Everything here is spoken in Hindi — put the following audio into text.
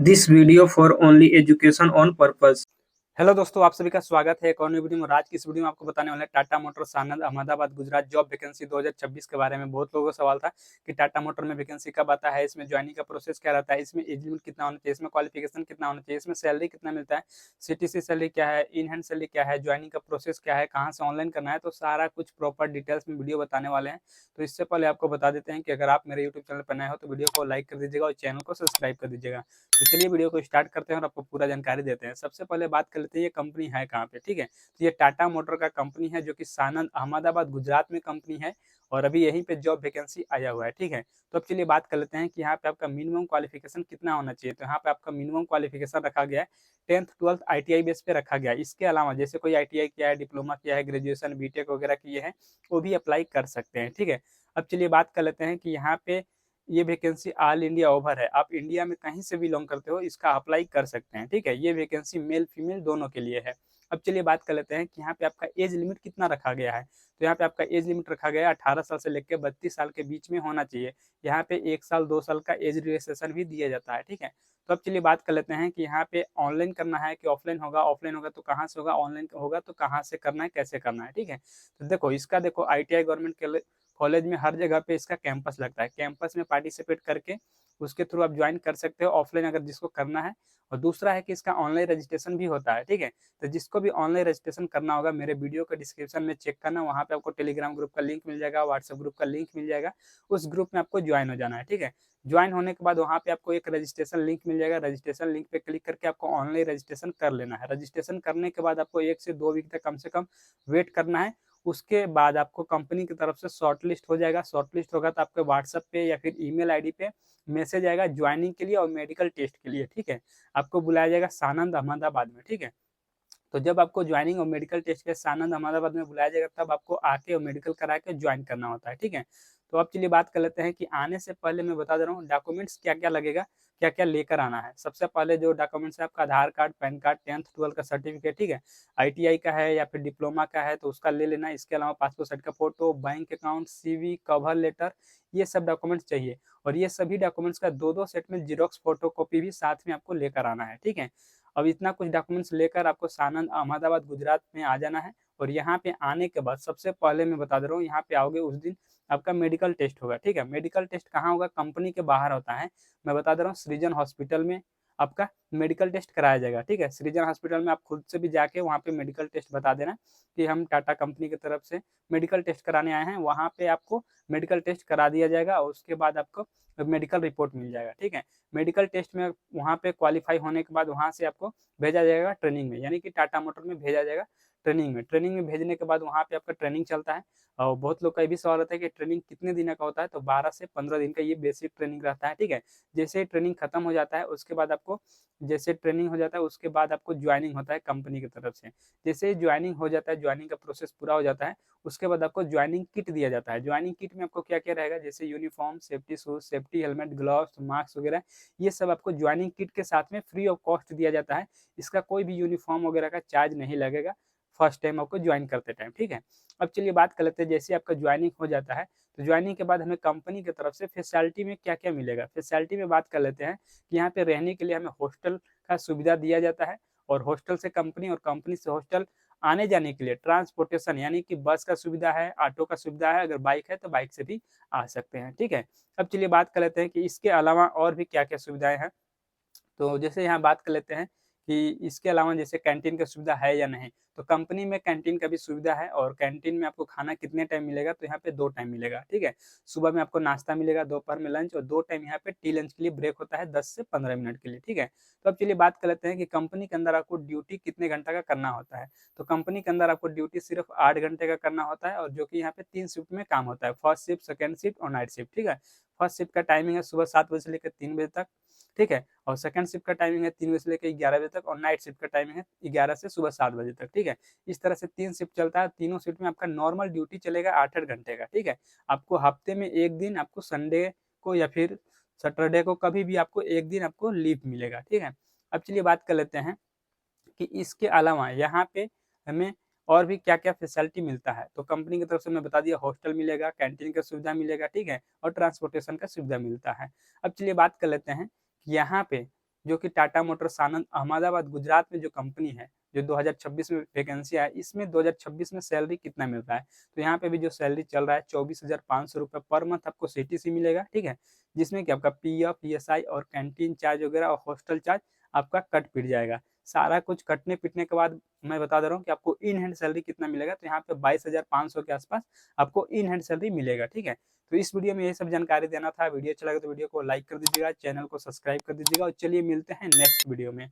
This video for only education on purpose. Hello दोस्तों, आप सभी का स्वागत है एक और नई वीडियो में। आज की इस वीडियो में आपको बताने वाले हैं टाटा मोटर्स आनंद अहमदाबाद गुजरात जॉब वैकेंसी 2026 के बारे में। बहुत लोगों का सवाल था कि टाटा मोटर में वैकेंसी कब आता है, इसमें ज्वाइनिंग का प्रोसेस क्या रहता है, इसमें एज लिमिट कितना होना चाहिए, इसमें क्वालिफिकेशन कितना होना चाहिए, इसमें सैलरी कितना मिलता है, सीटीसी सैलरी क्या है, इन हैंड सैलरी क्या है, ज्वाइनिंग का प्रोसेस क्या है, कहाँ से ऑनलाइन करना है, तो सारा कुछ प्रॉपर डिटेल्स में वीडियो बताने वाले हैं। तो इससे पहले आपको बता देते हैं कि अगर आप मेरे यूट्यूब चैनल पर नए हो तो वीडियो को लाइक कर दीजिएगा और चैनल को सब्सक्राइब कर दीजिएगा। तो चलिए वीडियो को स्टार्ट करते हैं और आपको पूरा जानकारी देते हैं। सबसे पहले बात कर लेते हैं ये कंपनी है कहाँ पे, ठीक है। तो ये टाटा मोटर का कंपनी है जो कि सानंद अहमदाबाद गुजरात में कंपनी है और अभी यहीं पे जॉब वैकेंसी आया हुआ है, ठीक है। तो अब चलिए बात कर लेते हैं कि यहाँ पे आपका मिनिमम क्वालिफिकेशन कितना होना चाहिए। तो यहाँ पे आपका मिनिमम क्वालिफिकेशन रखा गया है 10th 12th ITI बेस पे रखा गया है। इसके अलावा जैसे कोई ITI किया है, डिप्लोमा किया है, ग्रेजुएशन बीटेक वगैरह किए हैं, वो भी अप्लाई कर सकते हैं, ठीक है। अब चलिए बात कर लेते हैं कि यहाँ पे ये वैकेंसी ऑल इंडिया ओवर है। आप इंडिया में कहीं से बिलोंग करते हो इसका अप्लाई कर सकते हैं, ठीक है। ये वैकेंसी मेल फीमेल दोनों के लिए है। अब चलिए बात कर लेते हैं कि यहाँ पे आपका एज लिमिट कितना रखा गया है। तो यहाँ पे आपका एज लिमिट रखा गया है 18 साल से लेकर 32 साल के बीच में होना चाहिए। यहाँ पे 1 साल 2 साल का एज रिलैक्सेशन भी दिया जाता है, ठीक है। तो अब चलिए बात कर लेते हैं कि यहाँ पे ऑनलाइन करना है कि ऑफलाइन होगा, ऑफलाइन होगा तो कहाँ से होगा, ऑनलाइन होगा तो कहाँ से करना है, कैसे करना है, ठीक है। तो देखो इसका देखो ITI गवर्नमेंट कॉलेज में हर जगह पे इसका कैंपस लगता है। कैंपस में पार्टिसिपेट करके उसके थ्रू आप ज्वाइन कर सकते हो ऑफलाइन अगर जिसको करना है। और दूसरा है कि इसका ऑनलाइन रजिस्ट्रेशन भी होता है, ठीक है। तो जिसको भी ऑनलाइन रजिस्ट्रेशन करना होगा मेरे वीडियो के डिस्क्रिप्शन में चेक करना, वहाँ पे आपको टेलीग्राम ग्रुप का लिंक मिल जाएगा, व्हाट्सएप ग्रुप का लिंक मिल जाएगा। उस ग्रुप में आपको ज्वाइन हो जाना है, ठीक है। ज्वाइन होने के बाद वहाँ पे आपको एक रजिस्ट्रेशन लिंक मिल जाएगा। रजिस्ट्रेशन लिंक पे क्लिक करके आपको ऑनलाइन रजिस्ट्रेशन कर लेना है। रजिस्ट्रेशन करने के बाद आपको 1 से 2 वीक तक कम से कम वेट करना है। उसके बाद आपको कंपनी की तरफ से शॉर्टलिस्ट हो जाएगा। शॉर्टलिस्ट होगा तो आपके व्हाट्सएप पे या फिर ईमेल आईडी पे मैसेज आएगा ज्वाइनिंग के लिए और मेडिकल टेस्ट के लिए, ठीक है। आपको बुलाया जाएगा सानंद अहमदाबाद में, ठीक है। तो जब आपको ज्वाइनिंग और मेडिकल टेस्ट के सानंद अहमदाबाद में बुलाया जाएगा तब आपको आके और मेडिकल करा के ज्वाइन करना होता है, ठीक है। तो अब चलिए बात कर लेते हैं कि आने से पहले मैं बता दे रहा हूँ डॉक्यूमेंट्स क्या क्या लगेगा, क्या क्या लेकर आना है। सबसे पहले जो डॉक्यूमेंट्स है आपका आधार card, pan card, 10th 12th का सर्टिफिकेट, ठीक है। ITI का है या फिर डिप्लोमा का है तो उसका ले लेना। इसके अलावा पासपोर्ट साइज का photo, bank account, CV, cover letter, ये सब डॉक्यूमेंट्स चाहिए। और ये सभी डॉक्यूमेंट्स का दो दो सेट में जीरोक्स फोटो कॉपी भी साथ में आपको लेकर आना है, ठीक है। अब इतना कुछ डॉक्यूमेंट्स लेकर आपको सानंद अहमदाबाद गुजरात में आ जाना है। और यहाँ पे आने के बाद सबसे पहले मैं बता दे रहा हूँ, यहाँ पे आओगे उस दिन आपका मेडिकल टेस्ट होगा, ठीक है। मेडिकल टेस्ट कहाँ होगा, कंपनी के बाहर होता है। मैं बता दे रहा हूँ सृजन हॉस्पिटल में आपका मेडिकल टेस्ट कराया जाएगा, ठीक है। सृजन हॉस्पिटल में आप खुद से भी जाके वहाँ पे मेडिकल टेस्ट बता देना कि हम टाटा कंपनी की तरफ से मेडिकल टेस्ट कराने आए हैं। वहाँ पे आपको मेडिकल टेस्ट करा दिया जाएगा और उसके बाद आपको मेडिकल रिपोर्ट मिल जाएगा, ठीक है। मेडिकल टेस्ट में वहाँ पे क्वालिफाई होने के बाद वहाँ से आपको भेजा जाएगा ट्रेनिंग में, यानी कि टाटा मोटर में भेजा जाएगा ट्रेनिंग में। ट्रेनिंग में भेजने के बाद वहाँ पे आपका ट्रेनिंग चलता है। और बहुत लोग का ये भी सवाल रहता है कि ट्रेनिंग कितने दिन का होता है, तो 12 से 15 दिन का ये बेसिक ट्रेनिंग रहता है, ठीक है। जैसे ट्रेनिंग खत्म हो जाता है उसके बाद आपको जैसे ट्रेनिंग हो जाता है उसके बाद आपको ज्वाइनिंग होता है कंपनी की तरफ से। जैसे ही ज्वाइनिंग हो जाता है, ज्वाइनिंग का प्रोसेस पूरा हो जाता है, उसके बाद आपको ज्वाइनिंग किट दिया जाता है। ज्वाइनिंग किट में आपको क्या क्या रहेगा, जैसे uniform, safety shoes, safety helmet, gloves, mask वगैरह, ये सब आपको ज्वाइनिंग किट के साथ में फ्री ऑफ कॉस्ट दिया जाता है। इसका कोई भी यूनिफॉर्म वगैरह का चार्ज नहीं लगेगा फर्स्ट टाइम आपको ज्वाइन करते टाइम, ठीक है। अब चलिए बात कर लेते हैं जैसे आपका ज्वाइनिंग हो जाता है तो ज्वाइनिंग के बाद हमें कंपनी की तरफ से फैसिलिटी में क्या क्या मिलेगा। फैसिलिटी में बात कर लेते हैं कि यहाँ पे रहने के लिए हमें हॉस्टल का सुविधा दिया जाता है। और हॉस्टल से कंपनी और कंपनी से हॉस्टल आने जाने के लिए ट्रांसपोर्टेशन यानी कि बस का सुविधा है, ऑटो का सुविधा है, अगर बाइक है तो बाइक से भी आ सकते हैं, ठीक है। अब चलिए बात कर लेते हैं कि इसके अलावा और भी क्या क्या सुविधाएं हैं। तो जैसे यहाँ बात कर लेते हैं कि इसके अलावा जैसे कैंटीन का सुविधा है या नहीं। तो कंपनी में कैंटीन का भी सुविधा है और कैंटीन में आपको खाना कितने टाइम मिलेगा, तो यहाँ पे 2 टाइम मिलेगा, ठीक है। सुबह में आपको नाश्ता मिलेगा, दोपहर में लंच और 2 टाइम यहाँ पे टी लंच के लिए ब्रेक होता है 10 से 15 मिनट के लिए, ठीक है। तो अब चलिए बात कर लेते हैं कि कंपनी के अंदर आपको ड्यूटी कितने घंटा का करना होता है। तो कंपनी के अंदर आपको ड्यूटी सिर्फ 8 घंटे का करना होता है और जो कि यहाँ पे 3 शिफ्ट में काम होता है, फर्स्ट शिफ्ट, सेकेंड शिफ्ट और नाइट शिफ्ट, ठीक है। फर्स्ट शिफ्ट का टाइमिंग है सुबह 7 बजे से लेकर 3 बजे तक, ठीक है। और सेकंड शिफ्ट का टाइमिंग है 3 बजे से लेकर 11 बजे तक और नाइट शिफ्ट का टाइमिंग है 11 से सुबह 7 बजे तक, ठीक है। इस तरह से 3 शिफ्ट चलता है। तीनों शिफ्ट में आपका नॉर्मल ड्यूटी चलेगा 8-8 घंटे का, ठीक है। आपको हफ्ते में एक दिन आपको संडे को या फिर सैटरडे को कभी भी आपको एक दिन आपको लीव मिलेगा, ठीक है। अब चलिए बात कर लेते हैं कि इसके अलावा यहाँ पे हमें और भी क्या क्या फैसिलिटी मिलता है। तो कंपनी की तरफ से मैं बता दिया हॉस्टल मिलेगा, कैंटीन का सुविधा मिलेगा, ठीक है। और ट्रांसपोर्टेशन का सुविधा मिलता है। अब चलिए बात कर लेते हैं कि यहाँ पे जो कि टाटा मोटर्स सानंद अहमदाबाद गुजरात में जो कंपनी है, जो 2026 में वैकेंसी है, इसमें 2026 में सैलरी कितना मिल रहा है। तो यहाँ पे भी जो सैलरी चल रहा है 24,500 रुपये पर मंथ आपको सीटीसी मिलेगा, ठीक है, जिसमें कि आपका पीएफ, पीएसआई और कैंटीन चार्ज वगैरह और हॉस्टल चार्ज आपका कट पिट जाएगा। सारा कुछ कटने पिटने के बाद मैं बता दे रहा हूँ कि आपको इन हैंड सैलरी कितना मिलेगा। तो यहाँ पे 22,500 के आसपास आपको इन हैंड सैलरी मिलेगा, ठीक है। तो इस वीडियो में यही सब जानकारी देना था। वीडियो अच्छा लगा तो वीडियो को लाइक कर दीजिएगा, चैनल को सब्सक्राइब कर दीजिएगा और चलिए मिलते हैं नेक्स्ट वीडियो में।